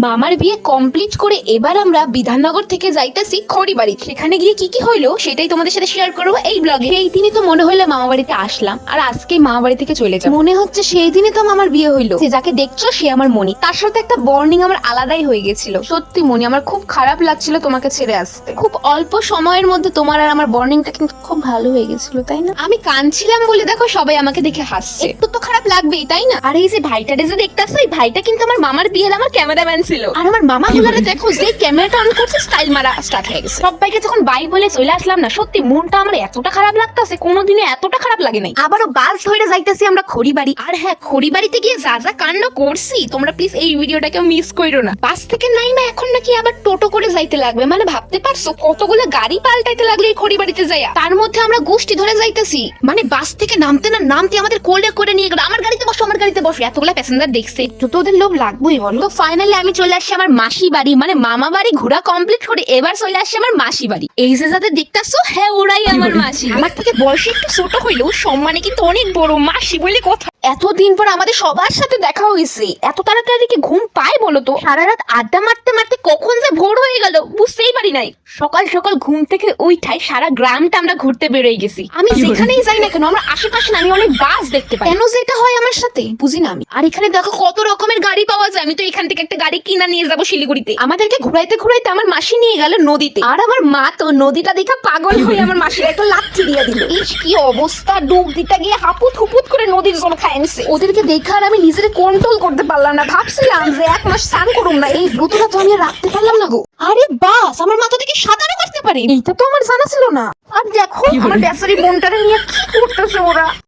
মামার বিয়ে কমপ্লিট করে এবার আমরা বিধাননগর থেকে যাইতেছি খড়িবাড়ি। সেখানে গিয়ে কি কি হইলো সেটাই তোমাদের সাথে শেয়ার করবো এই ব্লগে। এই দিনই তো মনে হইলো মামা বাড়িতে আসলাম, আর আজকে মামা বাড়ি থেকে চলে যাব। মনে হচ্ছে সেই দিনই তো আমার বিয়ে হইলো। যে যাকে দেখছো সে আমার মনি, তার সাথে একটা বর্নিং আমার আলাদাই হয়ে গেছিল। সত্যি মনি, আমার খুব খারাপ লাগছিল তোমাকে ছেড়ে আসতে। খুব অল্প সময়ের মধ্যে তোমার আর আমার বর্নিংটা কিন্তু খুব ভালো হয়ে গেছিল, তাই না? আমি কাঁদছিলাম বলে দেখো সবাই আমাকে দেখে হাসছে, একটু তো খারাপ লাগবেই তাই না? আর এই যে ভাইটারে যে দেখতেছো, এই ভাইটা কিন্তু আমার মামার বিয়ের আমার ক্যামেরাম্যান ছিল। আর আমার মামা গুলারে দেখো, যে ক্যামেরাটা অন করছে স্টাইল মারা স্টার্ট হয়ে গেছে। সবাইকে যখন বাই বলে চলে আসলাম না, সত্যি মনটা আমার এতটা খারাপ লাগতেছে, কোনোদিনও এতটা খারাপ লাগে নাই। আবারও বাস ধরে যাইতেছি আমরা খড়িবাড়ি। আর হ্যাঁ, খড়িবাড়িতে গিয়ে যা যা কাণ্ড করছি তোমরা প্লিজ এই ভিডিওটাকে মিস করো না। বাস থেকে নাইমা এখন নাকি আবার টোটো করে যাইতে লাগবে, মানে ভাবতে পারছো কতগুলো গাড়ি পাল্টাইতে লাগলো এই খড়িবাড়িতে যাইয়া। তার মধ্যে আমরা গোষ্ঠী ধরে যাইতেছি, মানে বাস থেকে নামতে না নামতে আমাদের কোলে করে নিয়ে গেল, আমার গাড়িতে বসো আমার গাড়িতে বসো। এতগুলা প্যাসেঞ্জার দেখছে, একটু তো ওদের লোভ লাগবেই বলো। তো ফাইনালি আমি চলে আসছি আমার মাসি বাড়ি, মানে মামা বাড়ি ঘোরা কমপ্লিট করে এবার চলে আসছি আমার মাসি বাড়ি। এই যে যাদের দেখতেছো, হ্যাঁ ওরাই আমার মাসি। আমার থেকে বয়সে একটু ছোট হইলেও সম্মানে কিন্তু অনেক বড়, মাসি বলে কথা। এতদিন পর আমাদের সবার সাথে দেখা হয়েছে, এত তাড়াতাড়ি কি ঘুম পায় বলো তো? সারা রাত আড্ডা মারতে মারতে কখন যে ভোর হয়ে গেল বুঝতেই পারি নাই। সকাল সকাল ঘুম থেকে উঠাই সারা গ্রামটা আমরা ঘুরতে বেরোয় গেছি। আমি যেখানেই যাই না কেন আমার আশেপাশে আমি অনেক বাস দেখতে পাই। কেন যেটা হয় আমার সাথে বুঝি না আমি। আর এখানে দেখো কত রকমের গাড়ি পাওয়া যায়। আমি তো এখান থেকে একটা গাড়ি কিনা নিয়ে যাবো শিলিগুড়িতে। আমাদেরকে ঘুরাইতে ঘুরাইতে আমার মাসি নিয়ে গেল নদীতে, আর আমার মা তো নদীটা দেখা পাগল হয়ে আমার মাসির একটা লাথি দিয়ে দিল। ইস কি অবস্থা, ডুব দিতে গিয়ে হাপুত হুপুত করে নদীর জল খায় নিছে। ওদেরকে দেখা আর আমি নিজের কন্ট্রোল করতে পারলাম না। ভাবছিলাম যে এক মাস স্নান করুম না, এই ব্রতটা তো আমি আর রাখতে পারলাম না গো। আরে বাস, আমার মাথা থেকে সাঁতারও করতে পারি, এইটা তো আমার জানা ছিল না। আর দেখো আমার বেচারি বোনটারে নিয়ে কি করতেছে ওরা।